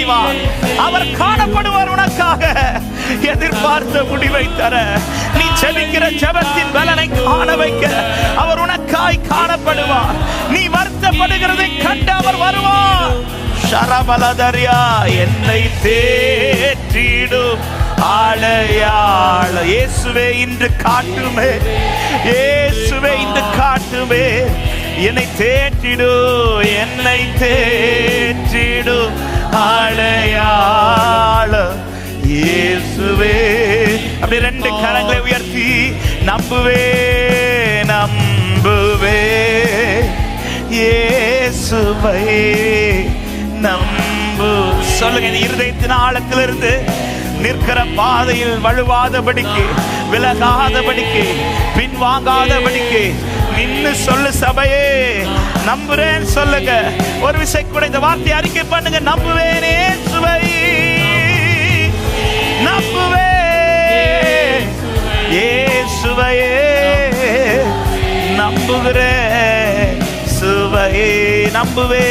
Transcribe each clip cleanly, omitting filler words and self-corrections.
செய்வார். அவர் காணப்படுவார் உனக்காக. எதிர்பார்த்த முடிவை தர, நீ ஜெபிக்கிற ஜெபத்தின் பலனை காண வைக்க அவர் உனக்காய் காணப்படுவார். நீ வருத்தப்படுகிறதை கண்டு அவர் வருவார். ஷரபலதரியா, என்னை தேற்றிடும் ஆளையாள இயேசுவே இன்று காட்டுமே, இயேசுவே இன்று காட்டுமே. என்னை தேற்றிடு, என்னை தேற்றிடு ஆளையாள இயேசுவே. அப்படி ரெண்டு கரங்களை உயர்த்தி நம்புவே நம்புவே இயேசுவை நம்பு. சொல்லுங்க, இருதயத்தின் ஆழத்திலிருந்து நிற்கிற பாதையில் வழுவாதபடிக்கு, விலகாதபடிக்கு, பின்வாங்காதபடிக்கு நின்னு சொல்லு சபையே. நம்புறேன் சொல்லுங்க. ஒரு விஷயம் கூட இந்த வார்த்தை அறிக்கை பண்ணுங்க. நம்புவேனே சுவை, நம்புவே இயேசுவையே, நம்புகிறே சுவையே, நம்புவே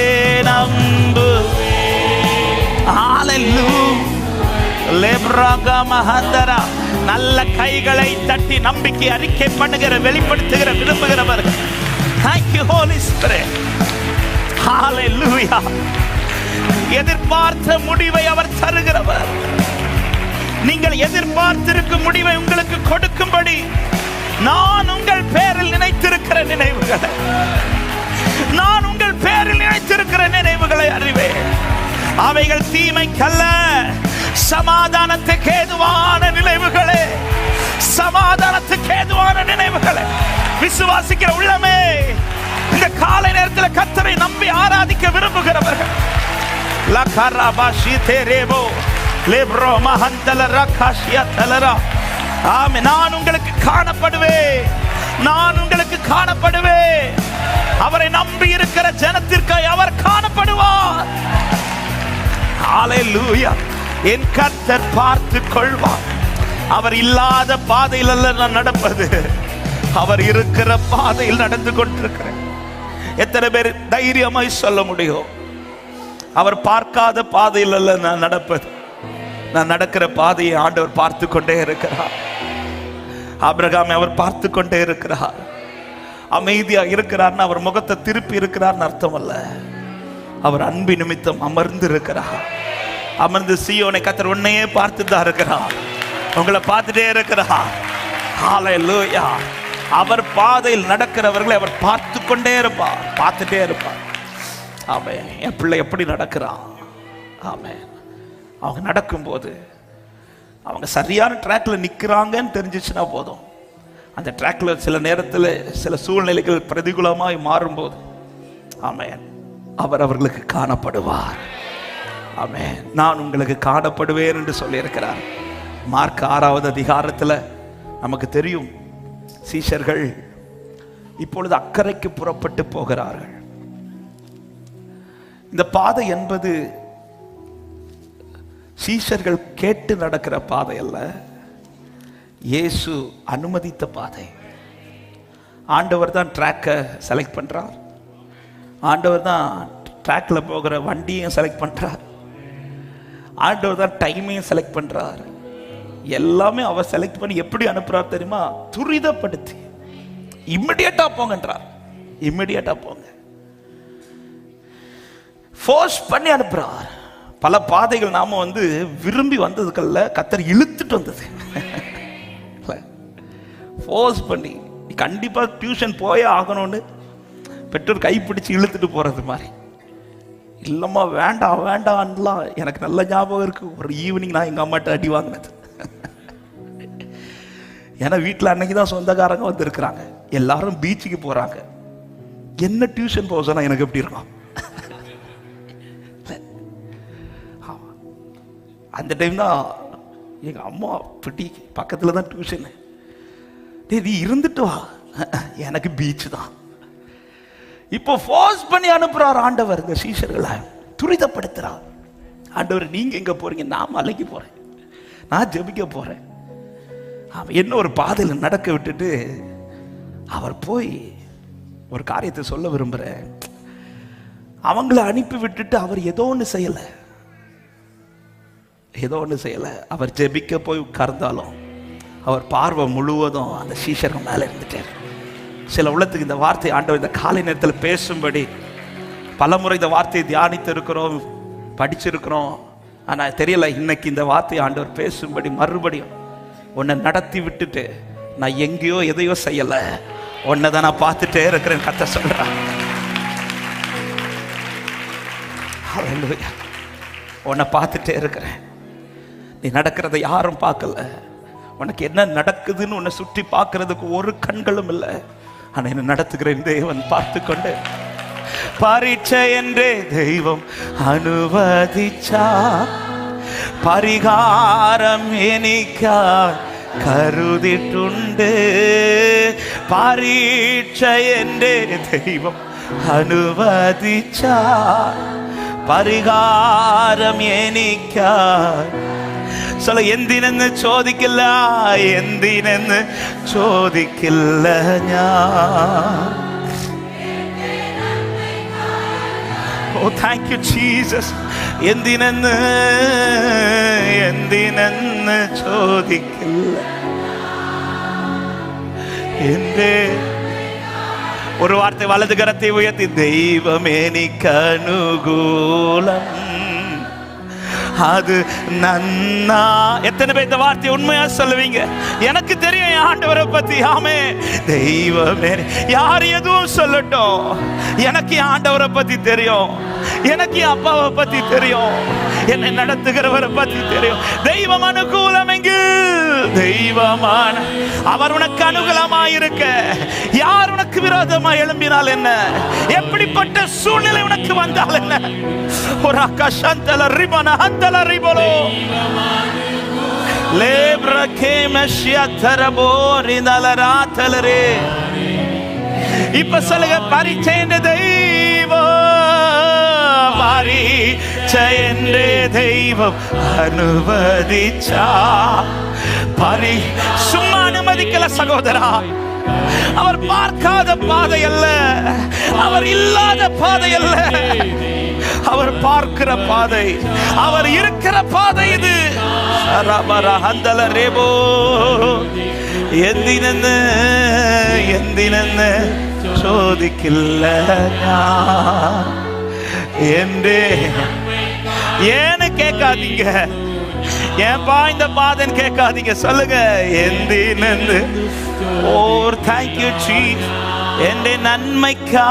நம்பு. ஹalleluya. லெப்ராகா மஹந்தரா. நல்ல கைகளை தட்டி நம்பிக்கை அறிக்கை பண்ணுகிற, வெளிப்படுத்துகிற, விரும்புகிறவர். Thank you Holy Spirit. Hallelujah. எதிர்பார்த்த முடிவை அவர் தருகிறவர். நீங்கள் எதிர்பார்த்திருக்கும் முடிவை உங்களுக்கு கொடுக்கும்படி நான் உங்கள் பேரில் நினைத்திருக்கிற நினைவுகளை, நான் உங்கள் பேரில் நினைத்திருக்கிற நினைவுகளை அறிவேன். அவைகள் தீமைக்கல்ல, சமாதானத்துக்கு ஏதுவான நினைவுகளே, சமாதானத்துக்கு ஏதுவான நினைவுகளே. விசுவாசிக்கிற உள்ளமே, இந்த காலை நேரத்தில் கர்த்தரை நம்பி ஆராதிக்க விரும்புகிறவர்கள், நான் உங்களுக்கு காணப்படுவேன், நான் உங்களுக்கு காணப்படுவேன். அவரை நம்பி இருக்கிற ஜனத்திற்கு அவர் காணப்படுவார். ஹalleluya. என் கர்த்தர் பார்த்து கொள்வார். அவர் இல்லாத பாதையில் அல்ல நான் நடப்பது, அவர் இருக்கிற பாதையில் நடந்து கொண்டிருக்கிறேன். எத்தனை பேர் தைரியமாய் சொல்ல முடியும், அவர் பார்க்காத பாதையில் அல்ல நான் நடப்பது, நான் நடக்கிற பாதையை ஆண்டவர் பார்த்து கொண்டே இருக்கிறார். ஆபிரகாமை அவர் பார்த்து கொண்டே இருக்கிறார். அமைதியா இருக்கிறார்னு அவர் முகத்தை திருப்பி இருக்கிறார்னு அர்த்தம் அல்ல. அவர் அன்பு நிமித்தம் அமர்ந்து இருக்கிறார். அமர்ந்து சீயோனை கர்த்தர் உன்னையே பார்த்துதான் இருக்கிறார், உங்களை பார்த்துட்டே இருக்கிறார். ஹalleluya. அவர் பாதையில் நடக்கிறவர்களை அவர் பார்த்து கொண்டே இருப்பார், பார்த்துட்டே இருப்பார். ஆமென். என் பிள்ளை எப்படி நடக்கிறான், ஆமென். அவங்க நடக்கும்போது அவங்க சரியான ட்ராக்ல நிற்கிறாங்கன்னு தெரிஞ்சிச்சுன்னா போதும். அந்த ட்ராக்ல சில நேரத்தில் சில சூழ்நிலைகள் பிரதிகூலமாய் மாறும்போது, ஆமென், அவர் அவர்களுக்கு காணப்படுவார். ஆமென். நான் உங்களுக்கு காணப்படுவேன் என்று சொல்லியிருக்கிறார். மார்க் 6வது அதிகாரத்தில் நமக்கு தெரியும், சீஷர்கள் இப்பொழுது அக்கறைக்கு புறப்பட்டு போகிறார்கள். இந்த பாதை என்பது சீஷர்கள் கேட்டு நடக்கிற பாதை அல்ல, இயேசு அனுமதித்த பாதை. ஆண்டவர் தான் ட்ராக்கை செலக்ட் பண்றார், ஆண்டவர் தான் ட்ராக்ல போகிற வண்டியும் செலக்ட் பண்றார், ஆண்டவர் தான் டைமையும் செலக்ட் பண்றார். எல்லாமே அவர் செலக்ட் பண்ணி எப்படி அனுப்புறார் தெரியுமா? துரிதப்படுத்தி இம்மிடியேட்டா போங்கன்றார். இம்மிடியேட்டா போங்க, ஃபோர்ஸ் பண்ணி அனுப்புறார். பல பாதைகள் நாம விரும்பி வந்ததுக்கல்ல, கர்த்தர் இழுத்துட்டு வந்தது. ஃபோர்ஸ் பண்ணி கண்டிப்பா டியூஷன் போயே ஆகணும்னு பெற்றோர் கைப்பிடிச்சு இழுத்துட்டு போறது மாதிரி. இல்லம்மா வேண்டாம் வேண்டாம்லாம் எனக்கு நல்ல ஞாபகம் இருக்கு. ஒரு ஈவினிங் நான் எங்க அம்மாட்ட அடி வாங்கினது. ஏன்னா வீட்டில் அன்னைக்குதான் சொந்தக்காரங்க வந்திருக்கிறாங்க, எல்லாரும் பீச்சுக்கு போறாங்க. என்ன டியூஷன் போக சொன்னா எனக்கு எப்படி இருக்கும்? அந்த டைம் தான் எங்க அம்மா பிடி பக்கத்துல தான் டியூஷன். நீ இருந்துட்டு வா, எனக்கு பீச் தான். இப்போ ஃபோர்ஸ் பண்ணி அனுப்புறார் ஆண்டவர். இந்த சீஷர்களை துரிதப்படுத்துறார். ஆண்டவர் நீங்க எங்க போறீங்க? நான் மலைக்கு போறேன், நான் ஜெபிக்க போறேன். என்ன ஒரு பாதையில் நடக்க விட்டுட்டு அவர் போய் ஒரு காரியத்தை சொல்ல விரும்புற. அவங்கள அனுப்பி விட்டுட்டு அவர் ஏதோ ஒன்று செய்யல. ஏதோ ஒன்று செய்யலை. அவர் ஜெபிக்க போய் உட்கார்ந்தாலும் அவர் பார்வை முழுவதும் அந்த சீஷர்கள் மேலே இருந்துட்டார். சில உள்ளத்துக்கு இந்த வார்த்தை ஆண்டவர் இந்த காலை நேரத்தில் பேசும்படி பலமுறை இந்த வார்த்தையை தியானித்து இருக்கிறோம், படிச்சிருக்கிறோம். ஆனால் தெரியல, இன்னைக்கு இந்த வார்த்தையை ஆண்டவர் பேசும்படி மறுபடியும் உன்னை நடத்தி விட்டுட்டு நான் எங்கேயோ எதையோ செய்யலை, உன்னை தான் நான் பார்த்துட்டே இருக்கிறேன் கத்த சொல்றேன். உன்னை பார்த்துட்டே இருக்கிறேன். நீ நடக்கிறத யாரும் பார்க்கல. உனக்கு என்ன நடக்குதுன்னு உன்னை சுற்றி பார்க்கறதுக்கு ஒரு கண்களும் இல்லை. ஆனா என்ன நடத்துகிறேன் தேவன் பார்த்து கொண்டு. பரீட்சை என்றே தெய்வம் அனுமதிச்சா, பரிகாரம் எனக்கா கருதிட்டுண்டு. பரீட்சை என்றே தெய்வம் அனுமதிச்சா, പരിഹാരം എനിക്കായി. சொல்ல, എന്തിനെന്ന് ചോദിക്കില്ല, എന്തിനെന്ന് ചോദിക്കില്ല ഞാൻ. ഓ താങ്ക് യു ജീസസ്. എന്തിനെന്ന് എന്തിനെന്ന് ചോദിക്കില്ല. എന്റെ ஒரு வார்த்தை வலது கரத்தை உயர்த்தி, தெய்வம் எனக்கு அனுகூலம் அது நன்னா. எத்தனை பேர் இந்த வார்த்தை உண்மையா சொல்லுவீங்க? எனக்கு தெரியும் என் ஆண்டவரை பத்தி. ஆமே, தெய்வமே. யார் எதுவும் சொல்லட்டும், எனக்கு என் ஆண்டவரை பத்தி தெரியும், எனக்கு என் அப்பாவை பத்தி தெரியும், என்னை நடத்துகிறவரை பத்தி தெரியும். தெய்வம் அனுகூலம் எங்கு? தெய்வமான அவர் உனக்கு அனுகூலமாயிருக்க யார் உனக்கு விரோதமா எழும்பினால் என்ன? எப்படிப்பட்ட சூழ்நிலை உனக்கு வந்தால் என்ன? ஒரு ஆகாஷந்தல ரிபன ஹந்தல ரிபலோ லேப்ர கேமஷியா தரபோரினல ராத்தலரே. இப்ப சொல்லுங்க, பரீட்சை தெய்வம், பரீட்சை தெய்வம் அனுமதிச்சா. சும்மா அனுமதிக்கல சகோதரா. அவர் பார்க்காத பாதை அல்ல, அவர் இல்லாத பாதை அல்ல, அவர் பார்க்கிற பாதை, அவர் இருக்கிற பாதை இது. എന്തിനെന്ന് എന്തിനെന്ന് ചോദിക്കില്ല ഞാൻ. എന്റെ ஏன்னு கேட்காதீங்க, ஏன்பா இந்த பாதன் கேட்காதீங்க. சொல்லுங்க, എന്തിനെന്ന്. ஓர் தேங்க் யூ ஜீசஸ். எന്റെ நன்மைக்கா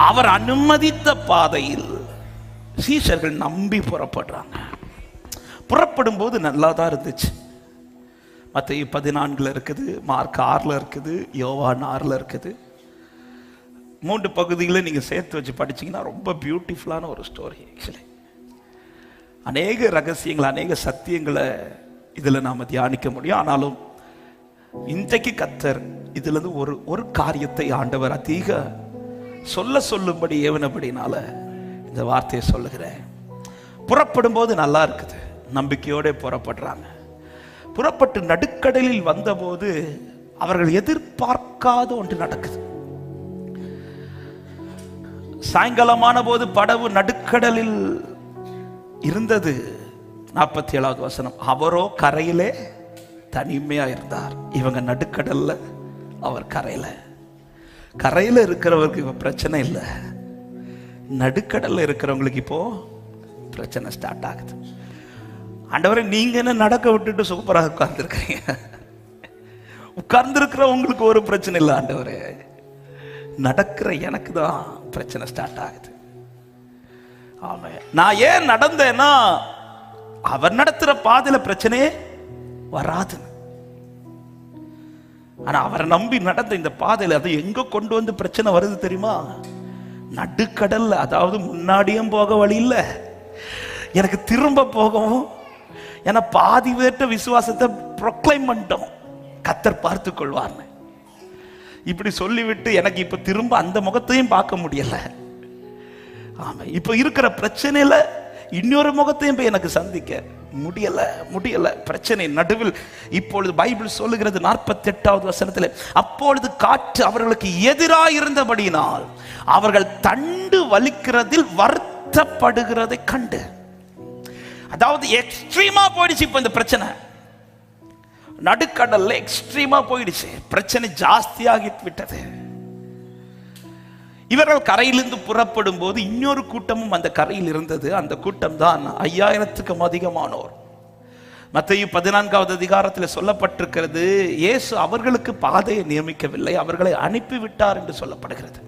அவர் அனுமதித்த பாதையில் சீஷர்கள் நம்பி புறப்படுறாங்க. புறப்படும் போது நல்லா தான் இருந்துச்சு. மத்தேயு 14 இருக்குது, மார்க் 6 இருக்குது, யோவான் 6 இருக்குது. 3 பகுதிகளை நீங்க சேர்த்து வச்சு படிச்சீங்கன்னா ரொம்ப பியூட்டிஃபுல்லான ஒரு ஸ்டோரி. ஆக்சுவலி அநேக ரகசியங்கள், அநேக சத்தியங்களை இதுல நாம தியானிக்க முடியும். ஆனாலும் இன்றைக்கு கர்த்தர் இதுல இருந்து ஒரு காரியத்தை ஆண்டவர் அதிக சொல்லும்படி ஏவனபடினால இந்த வார்த்தையை சொல்லுகிறேன். புறப்படும் போது நல்லா இருக்குது, நம்பிக்கையோட புறப்படுறாங்க. புறப்பட்டு நடுக்கடலில் வந்தபோது அவர்கள் எதிர்பார்க்காத ஒன்று நடக்குது. சாயங்காலமான போது படகு நடுக்கடலில் இருந்தது. 47வது வசனம், அவரோ கரையிலே தனிமையா இருந்தார். இவங்க நடுக்கடல்ல, அவர் கரையில. கரையில இருக்கிறவருக்கு இப்ப பிரச்சனை இல்லை, நடுக்கடல்ல இருக்கிறவங்களுக்கு இப்போ பிரச்சனை ஸ்டார்ட் ஆகுது. ஆண்டவரே, நீங்க என்ன நடக்க விட்டுட்டு சூப்பராக உட்கார்ந்துருக்கீங்க, உட்கார்ந்துருக்கிறவங்களுக்கு ஒரு பிரச்சனை இல்லை ஆண்டவரே, நடக்கிற எனக்கு தான் பிரச்சனை ஸ்டார்ட் ஆகுது. ஆமா, நான் ஏன் நடந்தேன்னா அவர் நடத்துற பாதையில பிரச்சனையே வராது. ஆனா அவரை நம்பி நடந்த இந்த பாதையில அது எங்க கொண்டு வந்து பிரச்சனை வருது தெரியுமா? நடுக்கடல்ல. அதாவது முன்னாடியும் போக வழி இல்லை, எனக்கு திரும்ப போகவும். ஏன்னா பாதி பேர்ட்ட விசுவாசத்தை ப்ரொக்ளைம் பண்ணிட்டோம், கர்த்தர் பார்த்து கொள்வார்னு இப்படி சொல்லிவிட்டு எனக்கு இப்ப திரும்ப அந்த முகத்தையும் பார்க்க முடியல. ஆமா, இப்ப இருக்கிற பிரச்சனையில இன்னொரு முகத்தையும் போய் எனக்கு சந்திக்க முடியல பிரச்சனை நடுவில். இப்பொழுது பைபிள் சொல்லுகிறது 48வது வசனத்தில், அப்பொழுது காற்று அவர்களுக்கு எதிராக இருந்தபடியினால் அவர்கள் தண்டு வலிக்கிறதில் வருத்தப்படுகிறதை கண்டு. அதாவது எக்ஸ்ட்ரீமா போயிடுச்சு. இப்ப இந்த பிரச்சனை நடுக்கடல்ல எக்ஸ்ட்ரீமா போயிடுச்சு, பிரச்சனை ஜாஸ்தியாகி விட்டது. இவர்கள் கரையிலிருந்து புறப்படும் போது இன்னொரு கூட்டமும் அந்த கரையில் இருந்தது. அந்த கூட்டம் தான் 5000க்கும் அதிகமானோர். மத்தேயு 14வது அதிகாரத்தில் சொல்லப்பட்டிருக்கிறது, இயேசு அவர்களுக்கு பாதையை நியமிக்கவில்லை, அவர்களை அனுப்பிவிட்டார் என்று சொல்லப்படுகிறது.